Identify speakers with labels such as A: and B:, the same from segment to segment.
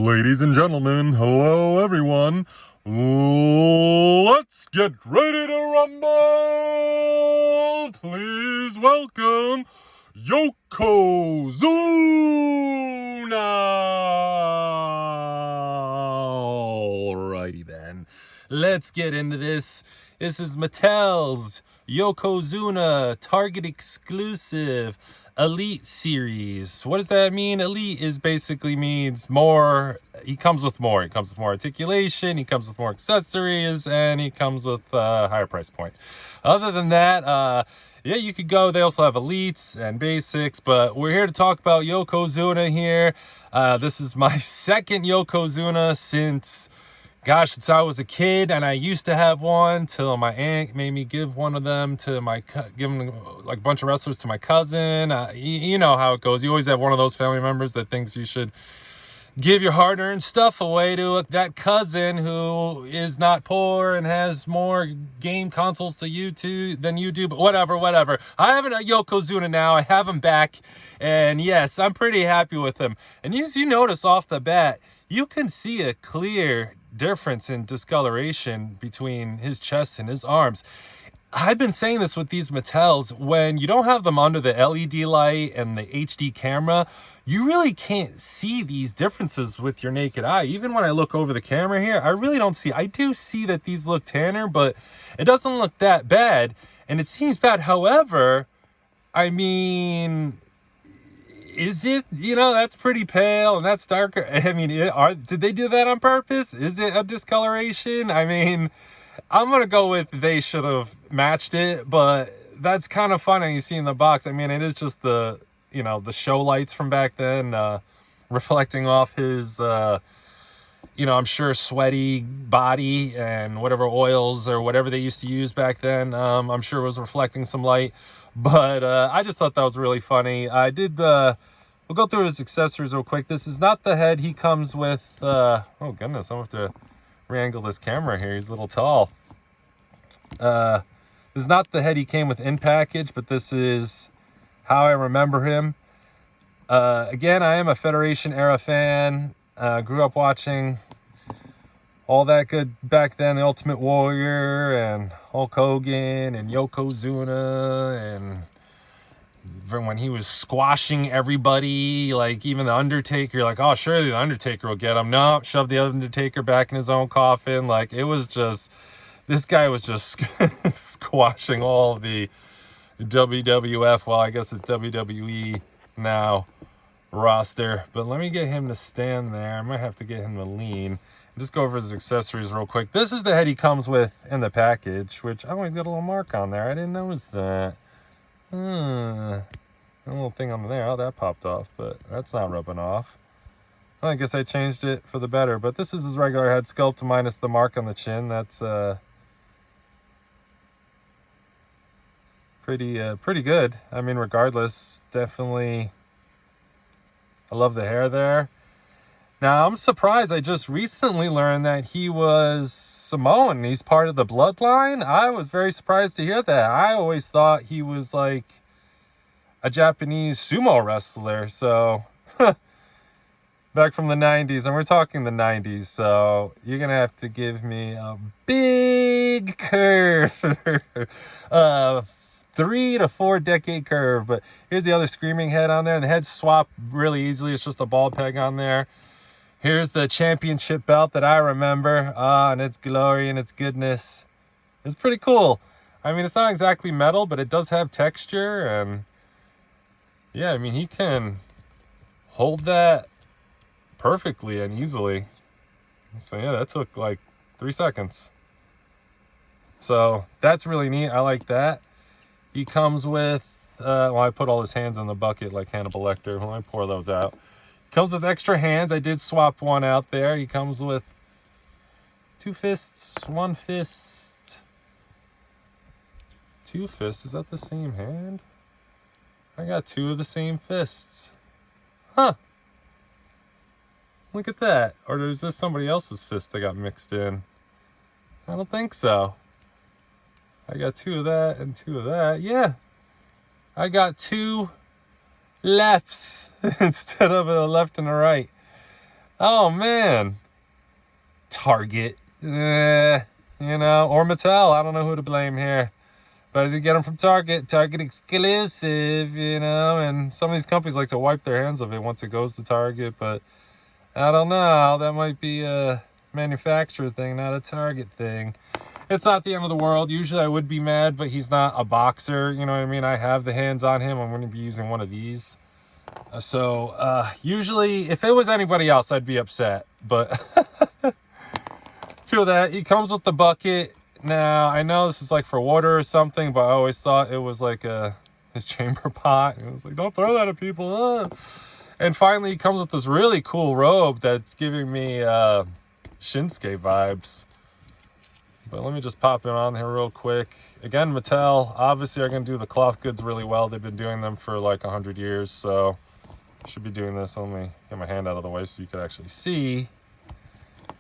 A: Ladies and gentlemen, hello everyone. Let's get ready to rumble. Please welcome Yokozuna. Alrighty then, let's get into this. This is Mattel's Yokozuna Target exclusive Elite series. What does that mean? Elite is basically means more. He comes with more. He comes with more articulation. He comes with more accessories, and he comes with a higher price point. Other than that, yeah, you could go. They also have elites and basics, but we're here to talk about Yokozuna here. This is my second Yokozuna since I was a kid, and I used to have one till my aunt made me give one of them to give them like a bunch of wrestlers to my cousin. You know how it goes. You always have one of those family members that thinks you should give your hard-earned stuff away to that cousin who is not poor and has more game consoles than you do. But whatever. I have a Yokozuna now. I have him back, and yes, I'm pretty happy with him. And as you notice off the bat, you can see a clear difference in discoloration between his chest and his arms. I've been saying this with these Mattels, when you don't have them under the LED light and the HD camera, you really can't see these differences with your naked eye. Even when I look over the camera here, I really don't see. I do see that these look tanner, but it doesn't look that bad, and it seems bad. However, I mean, is it, that's pretty pale and that's darker. I mean, did they do that on purpose? Is it a discoloration? I mean, I'm going to go with they should have matched it, but that's kind of funny. You see in the box, I mean, it is just the show lights from back then, reflecting off his, I'm sure sweaty body and whatever oils or whatever they used to use back then. I'm sure it was reflecting some light. But I just thought that was really funny. We'll go through his accessories real quick. This is not the head he comes with. Oh, goodness, I'm going to have to re-angle this camera here. He's a little tall. This is not the head he came with in package, but this is how I remember him. Again, I am a Federation era fan. Grew up watching all that good back then, the Ultimate Warrior and Hulk Hogan and Yokozuna, and when he was squashing everybody, like even the Undertaker, you're like, oh, surely the Undertaker will get him. No, shove the Undertaker back in his own coffin. Like, it was just, this guy was just squashing all the WWF, well, I guess it's WWE now, roster. But let me get him to stand there. I might have to get him to lean. Just go over his accessories real quick. This is the head he comes with in the package, which, oh, he's got a little mark on there. I didn't notice that. A little thing on there. Oh, that popped off, but that's not rubbing off. I guess I changed it for the better, but this is his regular head sculpt minus the mark on the chin. That's pretty good. I mean, regardless, definitely, I love the hair there. Now, I'm surprised. I just recently learned that he was Samoan. He's part of the bloodline. I was very surprised to hear that. I always thought he was like a Japanese sumo wrestler. So, back from the 90s, and we're talking the 90s. So, you're going to have to give me a big curve. 3 to 4 decade curve. But here's the other screaming head on there. And the heads swap really easily. It's just a ball peg on there. Here's the championship belt that I remember. And its glory and its goodness. It's pretty cool. I mean, it's not exactly metal, but it does have texture. And yeah, I mean, he can hold that perfectly and easily. So yeah, that took like 3 seconds. So that's really neat. I like that. He comes with, I put all his hands in the bucket like Hannibal Lecter. Well, I pour those out. Comes with extra hands. I did swap one out there. He comes with 2 fists, 1 fist, 2 fists. Is that the same hand? I got 2 of the same fists. Huh. Look at that. Or is this somebody else's fist that got mixed in? I don't think so. I got 2 of that and 2 of that. Yeah. I got 2 lefts instead of a left and a right. Oh, man. Target. You know, or Mattel. I don't know who to blame here. But I did get them from Target. Target exclusive, you know. And some of these companies like to wipe their hands of it once it goes to Target. But I don't know. That might be a manufacturer thing, not a Target thing. It's not the end of the world. Usually I would be mad, but he's not a boxer. You know what I mean? I have the hands on him. I'm going to be using one of these. So usually if it was anybody else, I'd be upset. But to that, he comes with the bucket. Now, I know this is like for water or something, but I always thought it was like his chamber pot. It was like, don't throw that at people. And finally, he comes with this really cool robe that's giving me Shinsuke vibes. But let me just pop it on here real quick. Again, Mattel, obviously, are going to do the cloth goods really well. They've been doing them for like 100 years, so I should be doing this. Let me get my hand out of the way so you can actually see.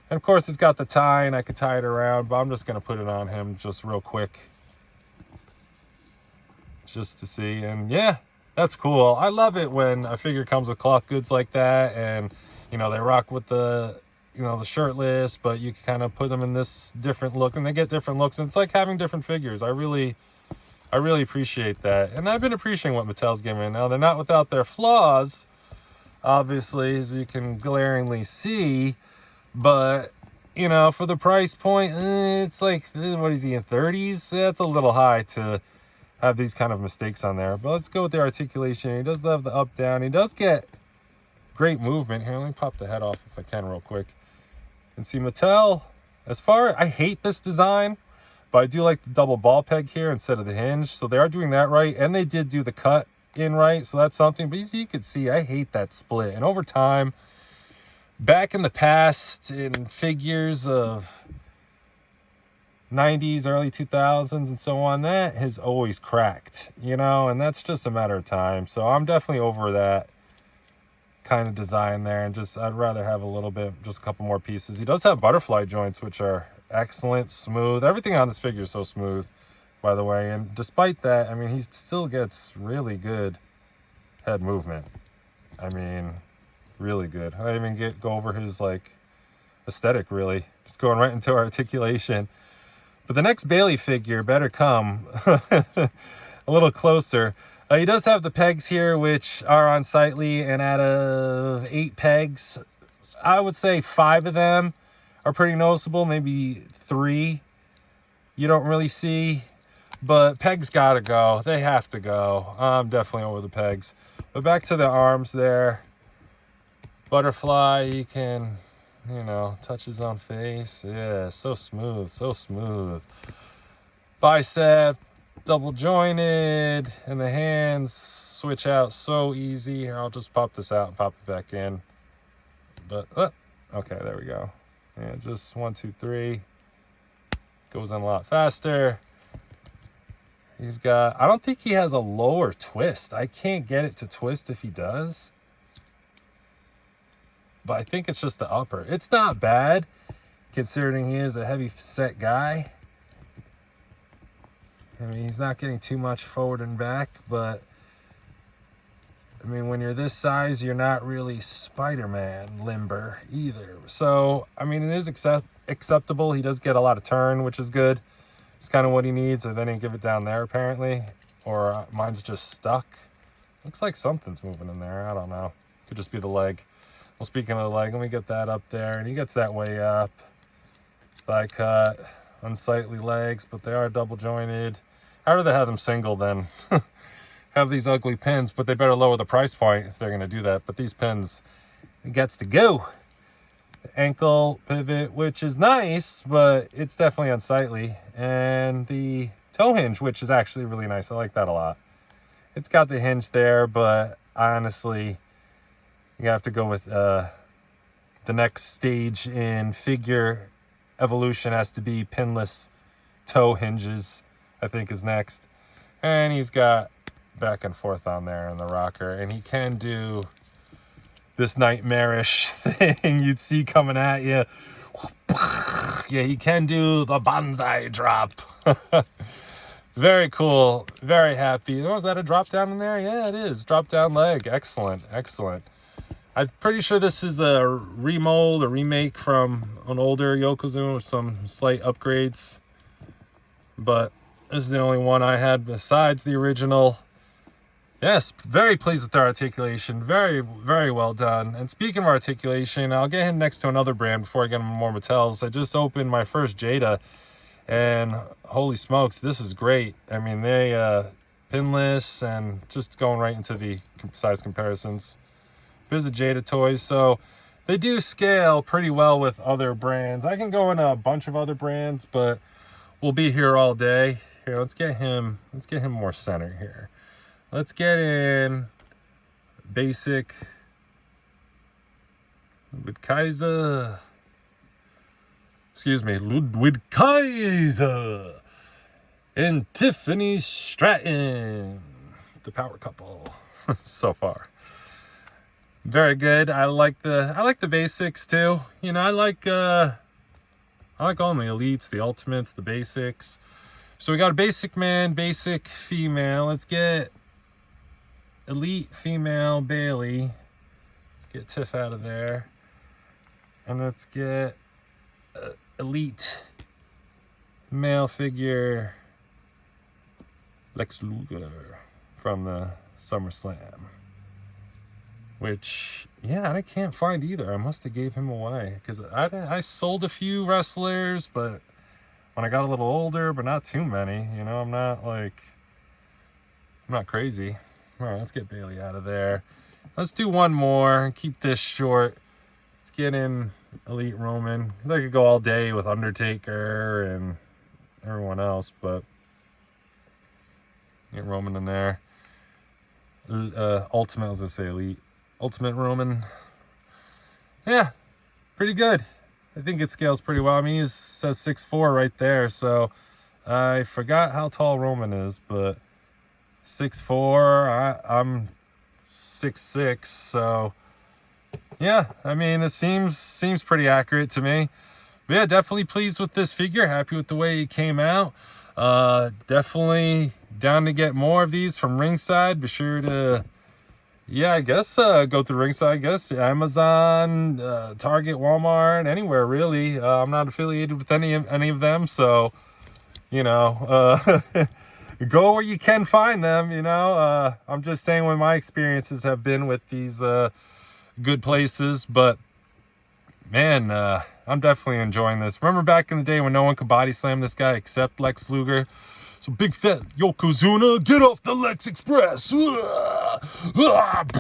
A: And of course, it's got the tie, and I could tie it around, but I'm just going to put it on him just real quick. Just to see. And yeah, that's cool. I love it when a figure comes with cloth goods like that, and, you know, they rock with the, you know, the shirtless, but you can kind of put them in this different look, and they get different looks, and it's like having different figures. I really appreciate that. And I've been appreciating what Mattel's giving me. Now, they're not without their flaws, obviously, as you can glaringly see. But, you know, for the price point, it's like, what is he, in 30s? That's a little high to have these kind of mistakes on there. But let's go with the articulation. He does have the up, down. He does get great movement. Here, let me pop the head off if I can real quick. And see, Mattel, I hate this design, but I do like the double ball peg here instead of the hinge. So they are doing that right. And they did do the cut in right. So that's something. But you could see, I hate that split. And over time, back in the past, in figures of 90s, early 2000s, and so on, that has always cracked, you know, and that's just a matter of time. So I'm definitely over that kind of design there, and I'd rather have just a couple more pieces. He does have butterfly joints, which are excellent, smooth. Everything on this figure is so smooth, by the way. And despite that, I mean, he still gets really good head movement. I mean, really good. I didn't even go over his like aesthetic, really. Just going right into articulation. But the next Bailey figure better come a little closer. He does have the pegs here, which are unsightly, and out of 8 pegs, I would say 5 of them are pretty noticeable. Maybe 3 you don't really see, but pegs gotta go. They have to go. I'm definitely over the pegs. But back to the arms there. Butterfly, he can, you know, touch his own face. Yeah, so smooth, so smooth. Bicep, double jointed, and the hands switch out so easy. Here, I'll just pop this out and pop it back in. But, okay, there we go. Yeah, just 1, 2, 3. Goes in a lot faster. He's got, I don't think he has a lower twist. I can't get it to twist if he does. But I think it's just the upper. It's not bad, considering he is a heavy set guy. I mean, he's not getting too much forward and back, but I mean, when you're this size, you're not really Spider-Man limber either. So, I mean, it is acceptable. He does get a lot of turn, which is good. It's kind of what he needs. And then he give it down there, apparently. Or mine's just stuck. Looks like something's moving in there. I don't know. Could just be the leg. Well, speaking of the leg, let me get that up there. And he gets that way up. Thigh cut. Unsightly legs, but they are double jointed. I'd rather have them single than have these ugly pins, but they better lower the price point if they're going to do that. But these pins, it gets to go. The ankle pivot, which is nice, but it's definitely unsightly. And the toe hinge, which is actually really nice. I like that a lot. It's got the hinge there, but honestly, you have to go with the next stage in figure evolution has to be pinless toe hinges, I think is next. And he's got back and forth on there in the rocker. And he can do this nightmarish thing you'd see coming at you. Yeah, he can do the banzai drop. Very cool. Very happy. Oh, is that a drop down in there? Yeah, it is. Drop down leg. Excellent. Excellent. I'm pretty sure this is a remold, a remake from an older Yokozuna with some slight upgrades. But this is the only one I had besides the original. Yes, very pleased with their articulation. Very, very well done. And speaking of articulation, I'll get him next to another brand before I get him more Mattels. I just opened my first Jada, and holy smokes, this is great. I mean, they pinless and just going right into the size comparisons. Here's the Shadowtoys. So they do scale pretty well with other brands. I can go in a bunch of other brands, but we'll be here all day. Here, let's get him more center here. Let's get in basic Ludwig Kaiser. Excuse me, Ludwig Kaiser and Tiffany Stratton, the power couple so far. Very good. I like the basics too. You know, I like all the elites, the ultimates, the basics. So we got a basic man, basic female. Let's get elite female Bailey. Let's get Tiff out of there. And let's get elite male figure Lex Luger from the SummerSlam. Which, yeah, I can't find either. I must have gave him away. Because I sold a few wrestlers, but when I got a little older, but not too many. You know, I'm not crazy. All right, let's get Bailey out of there. Let's do one more and keep this short. Let's get in Elite Roman. I could go all day with Undertaker and everyone else, but get Roman in there. Ultimate, I was gonna say Elite. Ultimate Roman. Yeah, pretty good. I think it scales pretty well. I mean, it says 6'4" right there, so I forgot how tall Roman is, but 6'4", I'm 6'6", so yeah, I mean, it seems pretty accurate to me. But yeah, definitely pleased with this figure. Happy with the way it came out. Definitely down to get more of these from Ringside. Be sure to, yeah, I guess go through Ringside. I guess Amazon, Target, Walmart, anywhere really. I'm not affiliated with any of them, so you know, go where you can find them. You know, I'm just saying what my experiences have been with these good places. But man, I'm definitely enjoying this. Remember back in the day when no one could body slam this guy except Lex Luger? So big fat Yokozuna, get off the Lex Express.